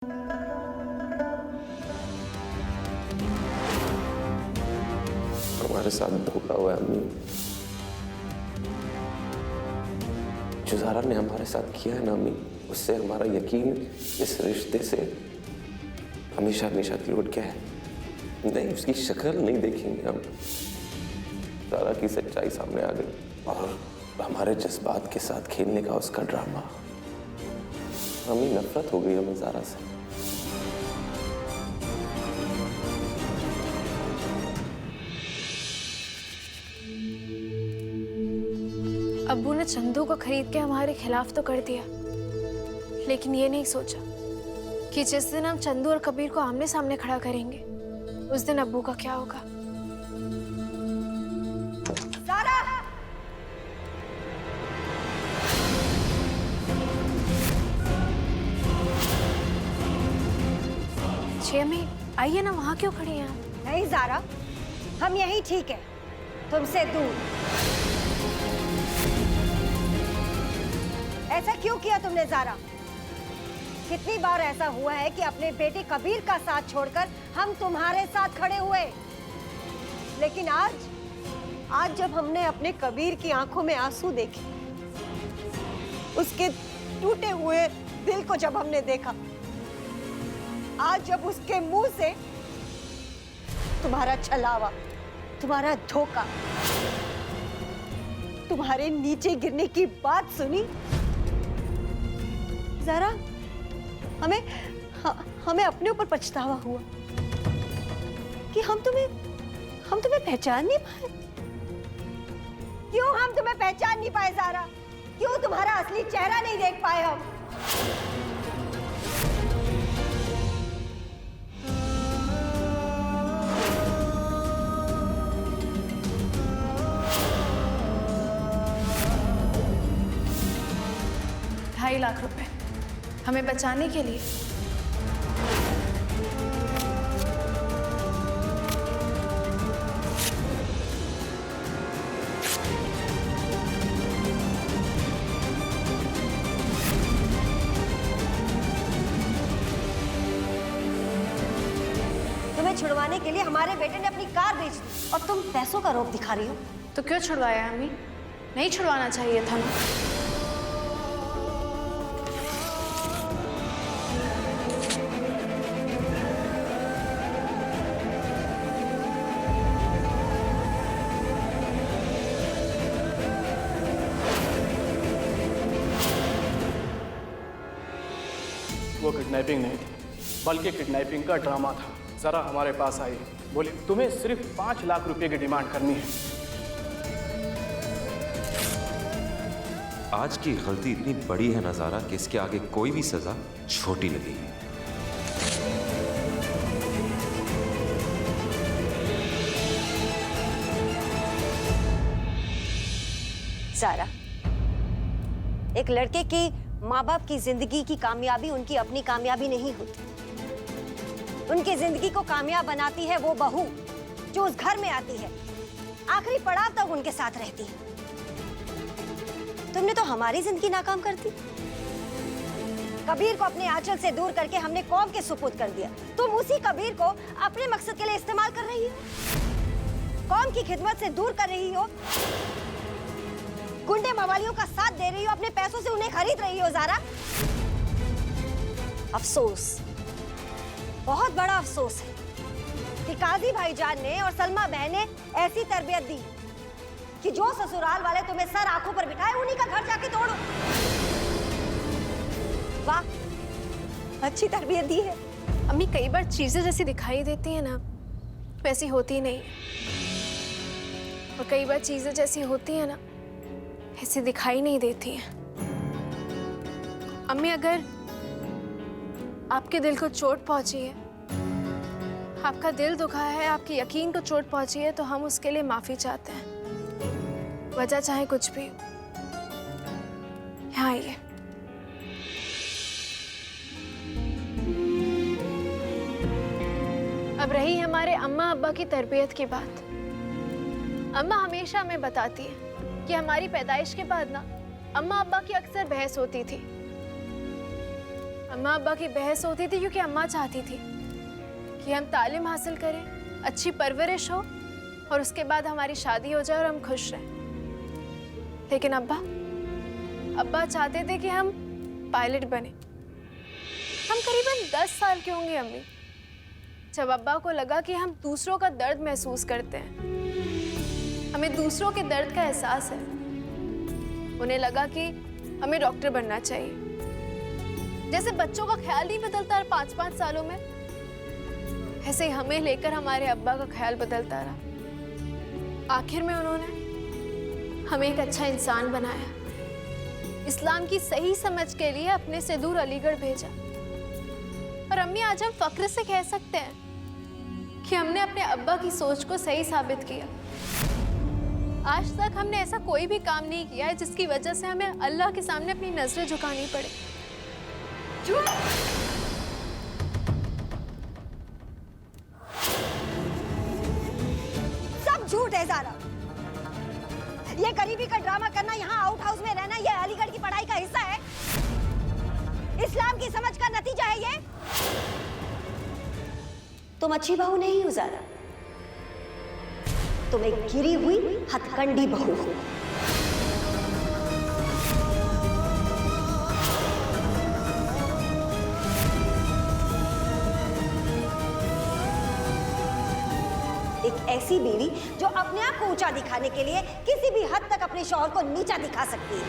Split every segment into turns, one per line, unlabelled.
हमारे साथ धोखा हुआ है अम्मी। जो ज़ारा ने हमारे साथ किया है ना अम्मी, उससे हमारा यकीन इस रिश्ते से हमेशा हमेशा के लिए उठ गया है। नहीं, उसकी शक्ल नहीं देखेंगे हम। ज़ारा की सच्चाई सामने आ गई और हमारे जज्बात के साथ खेलने का उसका ड्रामा। हमें नफरत हो गई हमें ज़ारा से।
अब्बू ने चंदू को खरीद के हमारे खिलाफ तो कर दिया, लेकिन ये नहीं सोचा कि जिस दिन हम चंदू और कबीर को आमने सामने खड़ा करेंगे उस दिन अब्बू का क्या होगा।
ज़ारा!
जी अम्मी, आइए ना, वहाँ क्यों खड़ी हैं आप?
नहीं ज़ारा, हम यहीं ठीक है, तुमसे दूर। ऐसा क्यों किया तुमने ज़ारा? कितनी बार ऐसा हुआ है कि अपने बेटे कबीर का साथ छोड़कर हम तुम्हारे साथ खड़े हुए, लेकिन आज जब हमने अपने कबीर की आंखों में आंसू देखे, उसके टूटे हुए दिल को जब हमने देखा, आज जब उसके मुंह से तुम्हारा छलावा, तुम्हारा धोखा, तुम्हारे नीचे गिरने की बात सुनी, ज़ारा हमें अपने ऊपर पछतावा हुआ कि हम तुम्हें पहचान नहीं पाए। क्यों हम तुम्हें पहचान नहीं पाए ज़ारा? क्यों तुम्हारा असली चेहरा नहीं देख पाए हम?
₹2.5 लाख हमें बचाने के लिए।
तुम्हें छुड़वाने के लिए हमारे बेटे ने अपनी कार बेच दी और तुम पैसों का रोब दिखा रही हो।
तो क्यों छुड़वाया अम्मी? नहीं छुड़वाना चाहिए था ना।
वो किडनैपिंग नहीं थी, बल्कि किडनैपिंग का ड्रामा था। ज़रा हमारे पास आई, बोली तुम्हें सिर्फ 5 लाख रुपए की डिमांड करनी है।
आज की गलती इतनी बड़ी है ना ज़ारा कि इसके आगे कोई भी सजा छोटी लगेगी।
ज़ारा, एक लड़के की माँ बाप की जिंदगी की कामयाबी उनकी अपनी कामयाबी नहीं होती। उनकी जिंदगी को कामयाब बनाती है वो बहू जो उस घर में आती है, आखिरी पड़ाव तक उनके साथ रहती है। तुमने तो हमारी जिंदगी नाकाम कर दी। कबीर को अपने आंचल से दूर करके हमने कौम के सुपुर्द कर दिया। तुम उसी कबीर को अपने मकसद के लिए इस्तेमाल कर रही हो, कौम की खिदमत से दूर कर रही हो, गुंडे मवालियों का साथ दे रही हो, अपने पैसों से उन्हें खरीद रही हो। ज़ारा, अफसोस, बहुत बड़ा अफसोस है कि काजी भाईजान ने और सलमा बहन ने ऐसी तरबियत दी कि जो ससुराल वाले तुम्हें सर आंखों पर बिठाए उन्हीं का घर जाके तोड़ो। वाह, अच्छी तरबियत दी है।
अम्मी, कई बार चीजें जैसी दिखाई देती है ना, वैसी होती नहीं, और कई बार चीजें जैसी होती है ना, ऐसे दिखाई नहीं देती हैं। अम्मी, अगर आपके दिल को चोट पहुंची है, आपका दिल दुखा है, आपके यकीन को चोट पहुंची है, तो हम उसके लिए माफी चाहते हैं, वजह चाहे कुछ भी हो। यहाँ आइए। अब रही हमारे अम्मा अब्बा की तरबियत की बात। अम्मा हमेशा हमें बताती है कि हमारी पैदाइश के बाद ना अम्मा अब्बा की अक्सर बहस होती थी। अम्मा अब्बा की बहस होती थी क्योंकि अम्मा चाहती थी कि हम तालीम हासिल करें, अच्छी परवरिश हो और उसके बाद हमारी शादी हो जाए और हम खुश रहें। लेकिन अब्बा चाहते थे कि हम पायलट बने। हम करीबन 10 साल के होंगे अम्मी, जब अब्बा को लगा कि हम दूसरों का दर्द महसूस करते हैं, हमें दूसरों के दर्द का एहसास है। उन्हें लगा कि हमें डॉक्टर बनना चाहिए। जैसे बच्चों का ख्याल नहीं बदलता 5-5 सालों में, ऐसे ही हमें लेकर हमारे अब्बा का ख्याल बदलता रहा। आखिर में उन्होंने हमें एक अच्छा इंसान बनाया, इस्लाम की सही समझ के लिए अपने से दूर अलीगढ़ भेजा। और अम्मी, आज हम फक्र से कह सकते हैं कि हमने अपने अब्बा की सोच को सही साबित किया। आज तक हमने ऐसा कोई भी काम नहीं किया है जिसकी वजह से हमें अल्लाह के सामने अपनी नजरें झुकानी पड़े।
सब झूठ है ज़ारा। ये गरीबी का ड्रामा करना, यहाँ आउट हाउस में रहना, ये अलीगढ़ की पढ़ाई का हिस्सा है। इस्लाम की समझ का नतीजा है ये। तुम अच्छी बहू नहीं हो ज़ारा, तुम एक गिरी हुई हथकंडी बहू हो। एक ऐसी बीवी जो अपने आप को ऊंचा दिखाने के लिए किसी भी हद तक अपने शौहर को नीचा दिखा सकती है।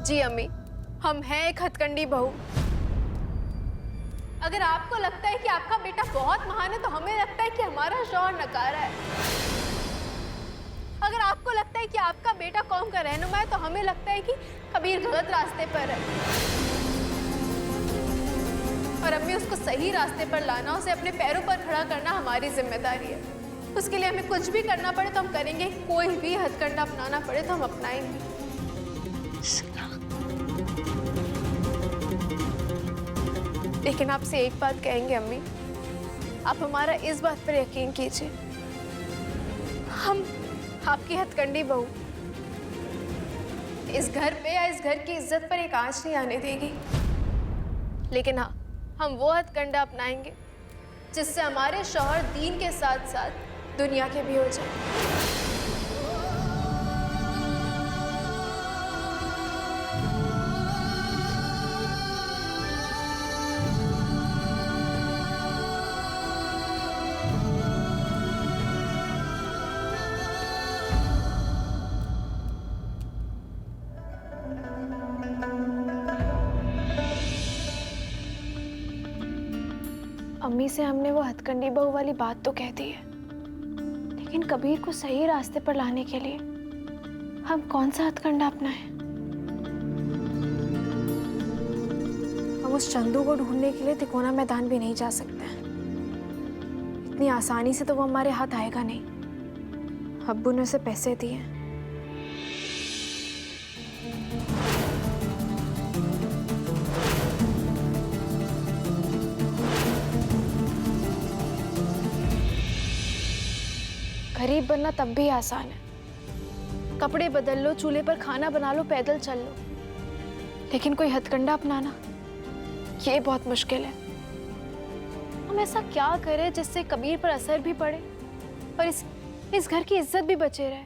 जी अम्मी, हम हैं एक हथकंडी बहू। अगर आपको लगता है कि आपका बेटा बहुत महान है तो हमें लगता है कि हमारा शौहर नकारा है। अगर आपको लगता है कि आपका बेटा कौम का रहनुमा है तो हमें लगता है कि कबीर गलत रास्ते पर है। और अम्मी, उसको सही रास्ते पर लाना, उसे अपने पैरों पर खड़ा करना हमारी जिम्मेदारी है। उसके लिए हमें कुछ भी करना पड़े तो हम करेंगे, कोई भी हथकंडा अपनाना पड़े तो हम अपनाएंगे। लेकिन आपसे एक बात कहेंगे अम्मी, आप हमारा इस बात पर यकीन कीजिए, हम आपकी हथकंडी बहू इस घर पे या इस घर की इज्जत पर एक आंच नहीं आने देगी। लेकिन हाँ, हम वो हथकंडा अपनाएंगे जिससे हमारे शौहर दीन के साथ साथ दुनिया के भी हो जाए। अम्मी से हमने वो हथकंडी बहू वाली बात तो कह दी है, लेकिन कबीर को सही रास्ते पर लाने के लिए हम कौन सा हथकंडा अपनाएं? हम उस चंदू को ढूंढने के लिए तिकोना मैदान भी नहीं जा सकते हैं। इतनी आसानी से तो वो हमारे हाथ आएगा नहीं। अब्बू ने उसे पैसे दिए हैं। गरीब बनना तब भी आसान है, कपड़े बदल लो, चूल्हे पर खाना बना लो, पैदल चल लो। लेकिन कोई हथकंडा अपनाना, ये बहुत मुश्किल है। हम ऐसा क्या करें जिससे कबीर पर असर भी पड़े और इस घर की इज्जत भी बचे रहे,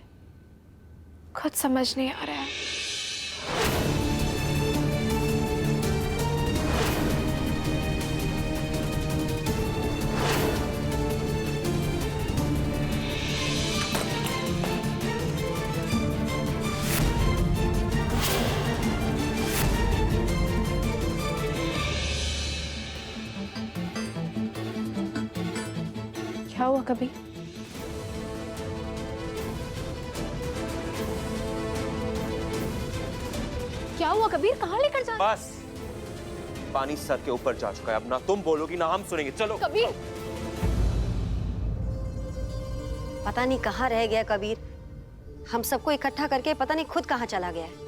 खुद समझ नहीं आ रहा है। क्या हुआ कबीर? क्या हुआ कबीर? कहाँ लेकर जा?
बस, पानी सर के ऊपर जा चुका है। अब ना तुम बोलोगी ना हम सुनेंगे। चलो।
कबीर,
पता नहीं कहाँ रह गया कबीर। हम सबको इकट्ठा करके पता नहीं खुद कहाँ चला गया है।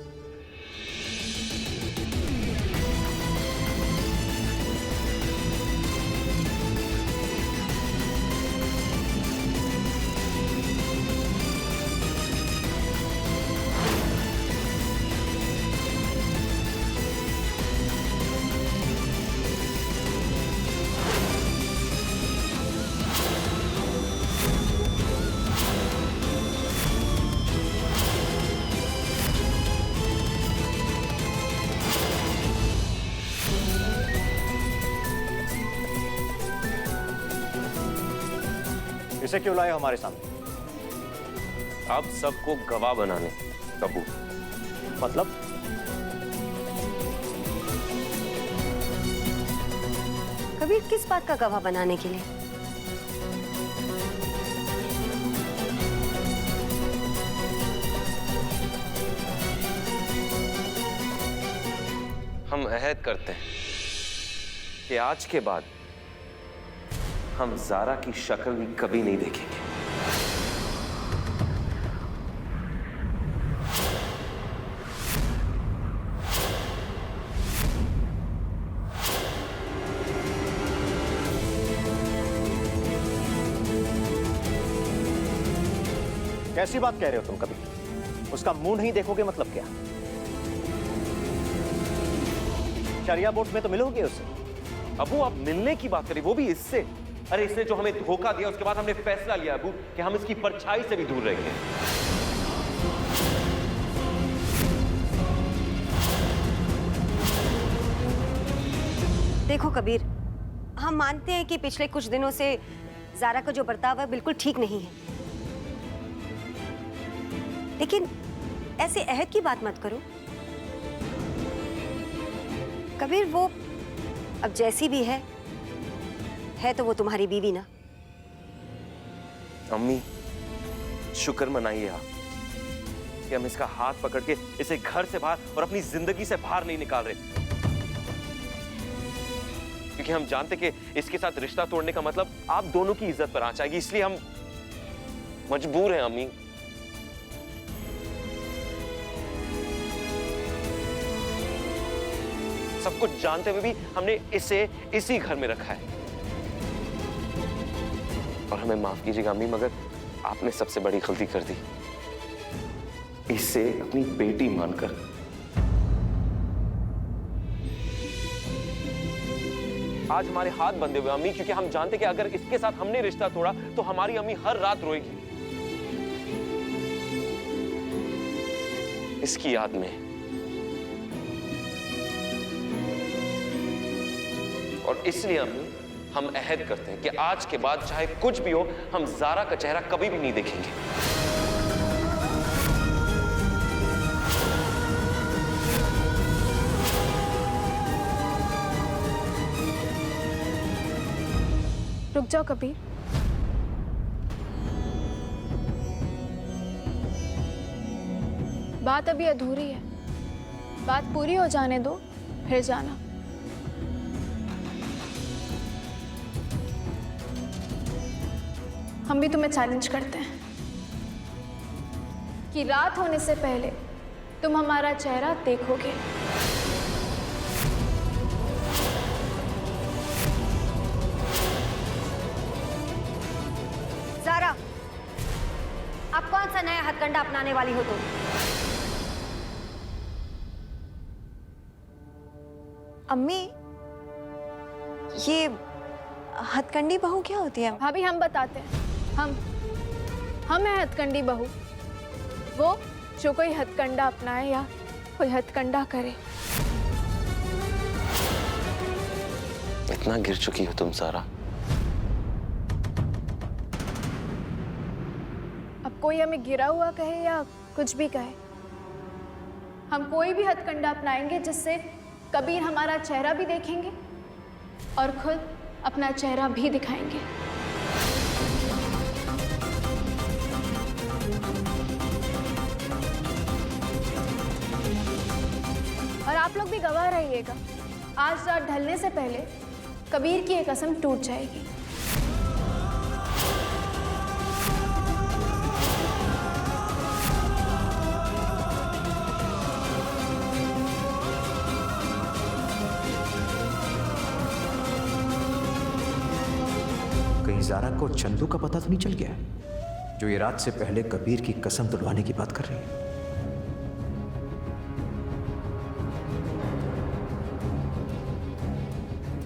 इसे क्यों लाए हमारे सामने?
अब सबको गवाह बनाने कबू।
मतलब?
कबीर किस बात का गवाह बनाने के लिए?
हम अहद करते हैं कि आज के बाद हम ज़ारा की शक्ल भी कभी नहीं देखेंगे।
कैसी बात कह रहे हो तुम कबीर? उसका मुंह नहीं देखोगे मतलब क्या? शरिया बोर्ड में तो मिलोगे उससे।
अबू आप मिलने की बात करें, वो भी इससे। अरे इसने जो हमें धोखा दिया उसके बाद हमने फैसला लिया अबू कि हम इसकी परछाई से भी दूर रहेंगे।
देखो कबीर, हम मानते हैं कि पिछले कुछ दिनों से ज़ारा का जो बर्ताव है बिल्कुल ठीक नहीं है, लेकिन ऐसे अहद की बात मत करो। कबीर वो अब जैसी भी है तो वो तुम्हारी बीवी ना।
अम्मी शुक्र मनाइए आप कि हम इसका हाथ पकड़ के इसे घर से बाहर और अपनी जिंदगी से बाहर नहीं निकाल रहे, क्योंकि हम जानते कि इसके साथ रिश्ता तोड़ने का मतलब आप दोनों की इज्जत पर आंच आएगी, इसलिए हम मजबूर हैं अम्मी। सब कुछ जानते हुए भी हमने इसे इसी घर में रखा है। और हमें माफ कीजिएगा अम्मी, मगर आपने सबसे बड़ी गलती कर दी, इसे अपनी बेटी मानकर। आज हमारे हाथ बंधे हुए अम्मी, क्योंकि हम जानते कि अगर इसके साथ हमने रिश्ता तोड़ा तो हमारी अम्मी हर रात रोएगी इसकी याद में। और इसलिए हम अहद करते हैं कि आज के बाद चाहे कुछ भी हो, हम ज़ारा का चेहरा कभी भी नहीं देखेंगे।
रुक जाओ कबीर। बात अभी अधूरी है, बात पूरी हो जाने दो फिर जाना। हम भी तुम्हें चैलेंज करते हैं कि रात होने से पहले तुम हमारा चेहरा देखोगे।
ज़ारा, आप कौन सा नया हथकंडा अपनाने वाली हो तुम?
अम्मी, ये हथकंडी बहू क्या होती है?
भाभी हम बताते हैं। हम है हथकंडी बहू, वो जो कोई हथकंडा अपनाए या कोई हथकंडा करे।
इतना गिर चुकी हो तुम ज़ारा।
अब कोई हमें गिरा हुआ कहे या कुछ भी कहे, हम कोई भी हथकंडा अपनाएंगे जिससे कबीर हमारा चेहरा भी देखेंगे और खुद अपना चेहरा भी दिखाएंगे। और आप लोग भी गवाह रहिएगा, आज रात ढलने से पहले कबीर की ये कसम टूट जाएगी।
कहीं ज़ारा को चंदू का पता तो नहीं चल गया, जो ये रात से पहले कबीर की कसम तुड़वाने की बात कर रही है?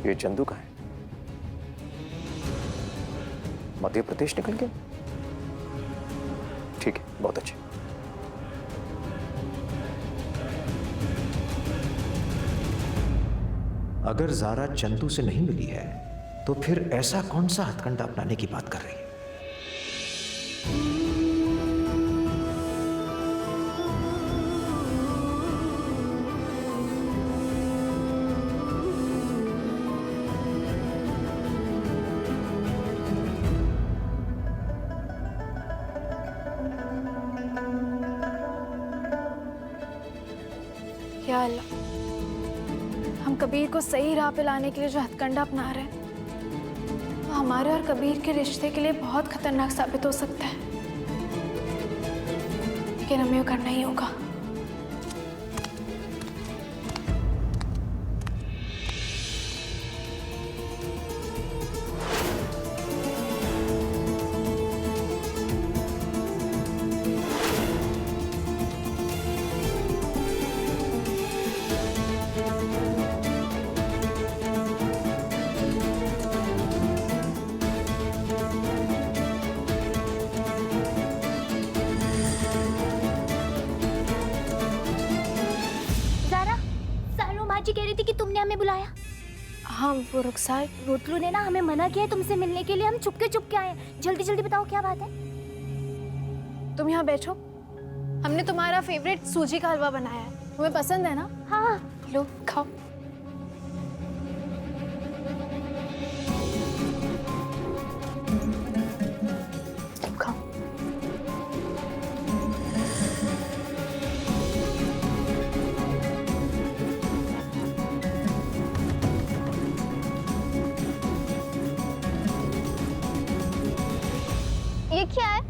ये चंदू का है? मध्य प्रदेश निकल गया? ठीक है, बहुत अच्छे।
अगर ज़ारा चंदू से नहीं मिली है तो फिर ऐसा कौन सा हथकंडा अपनाने की बात कर रही है?
या अल्लाह, हम कबीर को सही राह पे लाने के लिए जो हथकंडा अपना रहे हैं वो हमारे और कबीर के रिश्ते के लिए बहुत खतरनाक साबित हो सकता है, लेकिन हमें वो करना ही होगा।
जी कह रही थी कि तुमने हमें बुलाया।
हाँ वो रुखसार,
रोतलू ने ना हमें मना किया है तुमसे मिलने के लिए, हम चुपके चुपके आए हैं। जल्दी जल्दी बताओ क्या बात है।
तुम यहाँ बैठो, हमने तुम्हारा फेवरेट सूजी का हलवा बनाया है, तुम्हें पसंद है ना?
हाँ
लो खाओ। खाओ।
ये क्या है?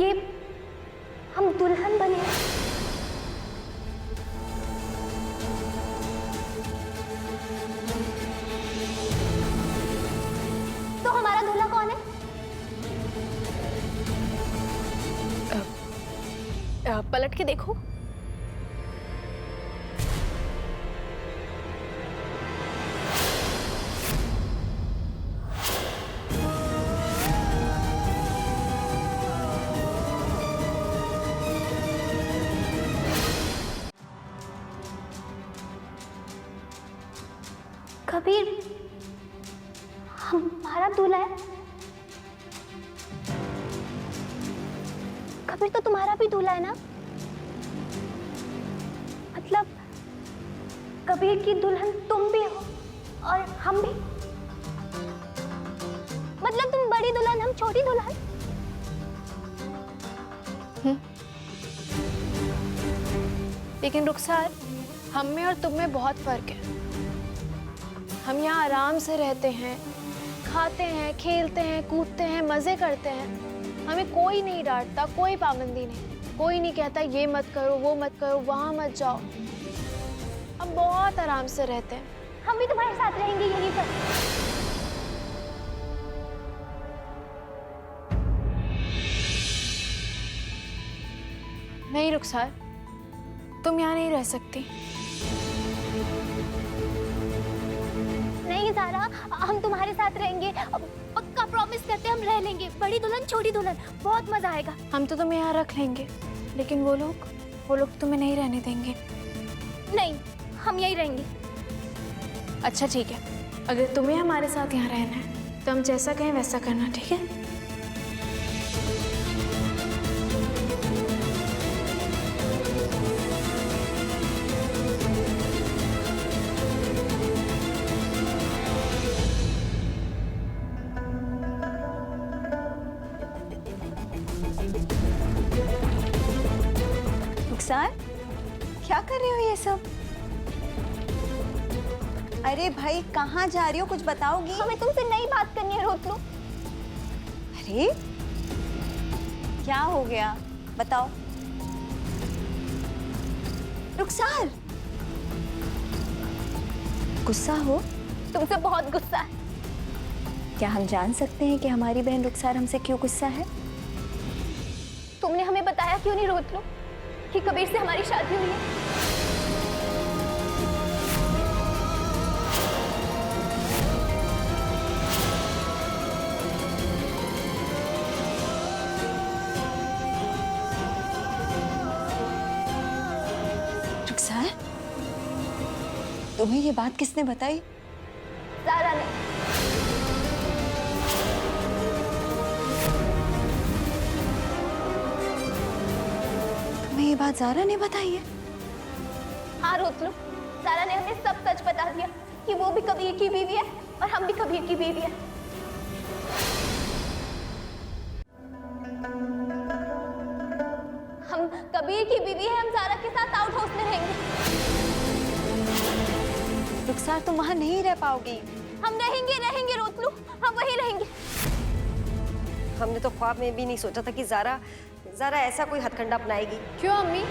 ये हम दुल्हन बने। तो हमारा दूल्हा कौन है?
पलट के देखो।
कबीर हमारा दूल्हा है। कबीर तो तुम्हारा भी दूल्हा है ना? मतलब कबीर की दुल्हन तुम भी हो और हम भी। मतलब तुम बड़ी दुल्हन, हम छोटी दुल्हन।
लेकिन रुखसार, हम में और तुम में बहुत फर्क है। हम यहाँ आराम से रहते हैं, खाते हैं, खेलते हैं, कूदते हैं, मजे करते हैं। हमें कोई नहीं डांटता, कोई पाबंदी नहीं, कोई नहीं कहता ये मत करो, वो मत करो, वहाँ मत जाओ। हम बहुत आराम से रहते हैं।
हम भी तुम्हारे साथ रहेंगे यहीं पर।
नहीं रुखसार, तुम यहाँ नहीं रह सकती।
नहीं ज़ारा, हम तुम्हारे साथ रहेंगे, पक्का प्रॉमिस करते हैं हम रह लेंगे। बड़ी दुल्हन छोटी दुल्हन, बहुत मजा आएगा।
हम तो तुम्हें यहाँ रख लेंगे, लेकिन वो लोग तुम्हें नहीं रहने देंगे।
नहीं, हम यहीं रहेंगे।
अच्छा ठीक है, अगर तुम्हें हमारे साथ यहाँ रहना है तो हम जैसा कहें वैसा करना, ठीक है?
रुखसार, क्या कर रहे हो ये सब? अरे भाई कहाँ जा रही हो, कुछ बताओगी?
हमें तुमसे नई बात करनी है रोतलू।
अरे क्या हो गया, बताओ। रुखसार, गुस्सा हो?
तुमसे बहुत गुस्सा है।
क्या हम जान सकते हैं कि हमारी बहन रुखसार हमसे क्यों गुस्सा है?
तुमने हमें बताया क्यों नहीं रोतलू कि कबीर से हमारी शादी हुई है?
तुम्हें ये बात किसने बताई?
ज़ारा ने।
तुम्हें ये बात ज़ारा ने बताई है?
हाँ रोतलू, ज़ारा ने हमें सब सच बता दिया कि वो भी कबीर की बीवी है और हम भी कबीर की बीवी है। हम कबीर की बीवी है, हम ज़ारा के साथ आउट हाउस में रहेंगे।
रुखसार तुम वहां नहीं रह पाओगी।
हम रहेंगे रोतलू, हम वहीं रहेंगे।
हमने तो ख्वाब में भी नहीं सोचा था कि ज़ारा ऐसा कोई हथकंडा अपनाएगी।
क्यों अम्मी?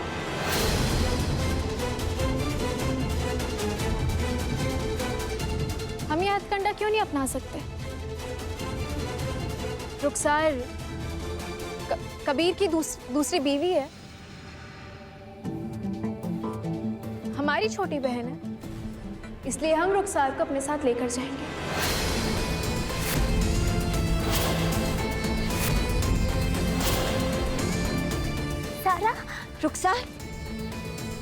हम ये हथकंडा क्यों नहीं अपना सकते? रुखसार कबीर की दूसरी बीवी है, हमारी छोटी बहन है, इसलिए हम रुखसार को अपने साथ लेकर जाएंगे।
ज़ारा,
रुखसार,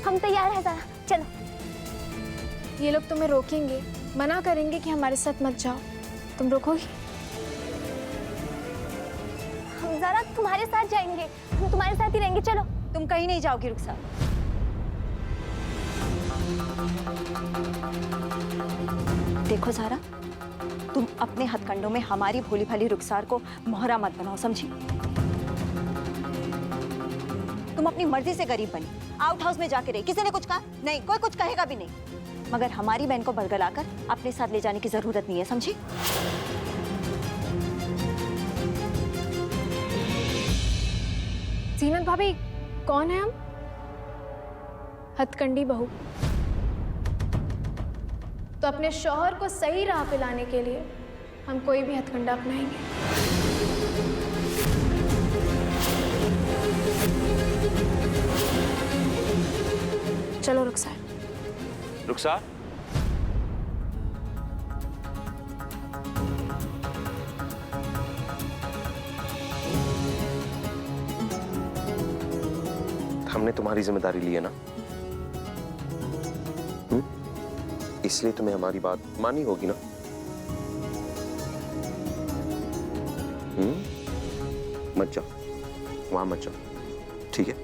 हम तैयार हैं ज़ारा, चलो।
ये लोग तुम्हें रोकेंगे, मना करेंगे कि हमारे साथ मत जाओ, तुम रोकोगी?
हम ज़ारा तुम्हारे साथ जाएंगे, हम तुम्हारे साथ ही रहेंगे, चलो।
तुम कहीं नहीं जाओगी रुखसार। देखो ज़ारा, तुम अपने हथकंडों में हमारी भोली भाली रुखसार को मोहरा मत बनाओ, समझी? तुम अपनी मर्जी से गरीब बनी, आउट हाउस में जाके रही, किसी ने कुछ कहा नहीं, कोई कुछ कहेगा भी नहीं, मगर हमारी बहन को बरगलाकर अपने साथ ले जाने की जरूरत नहीं है, समझी?
जीनत भाभी, कौन है हम? हथकंडी बहू। तो अपने शौहर को सही राह पे लाने के लिए हम कोई भी हथकंडा अपनाएंगे। चलो रुखसार।
रुखसार,
हमने तुम्हारी जिम्मेदारी ली है ना, इसलिए तुम्हें हमारी बात माननी होगी ना। मत जाओ, वहां मत जाओ, ठीक है?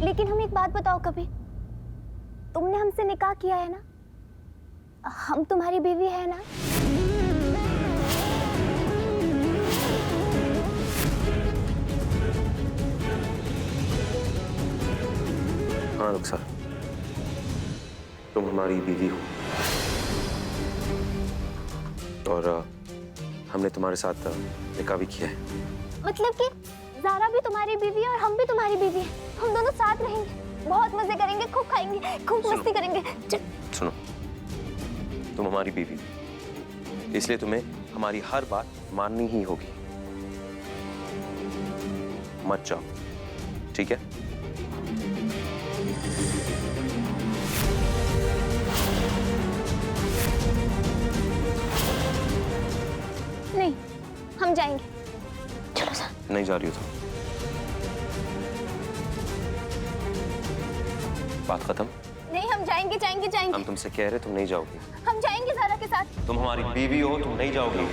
लेकिन हम एक बात बताओ कभी, तुमने हमसे निकाह किया है ना? हम तुम्हारी बीवी है ना?
हाँ रुखसार, तुम हमारी बीवी हो और हमने तुम्हारे साथ निकाह भी किया है।
मतलब कि ज़ारा भी तुम्हारी बीवी है और हम भी तुम्हारी बीवी है, हम दोनों साथ रहेंगे, बहुत मजे करेंगे, खूब खाएंगे, खूब मस्ती करेंगे।
सुनो, तुम हमारी बीवी, इसलिए तुम्हें हमारी हर बात माननी ही होगी। मत जाओ, ठीक है?
नहीं, हम जाएंगे, चलो सर।
नहीं जा रही हो तो बात खत्म।
नहीं, हम जाएंगे जाएंगे जाएंगे।
हम तुमसे कह रहे तुम नहीं जाओगी।
हम जाएंगे ज़ारा के साथ।
तुम हमारी बीवी हो, तुम नहीं जाओगी।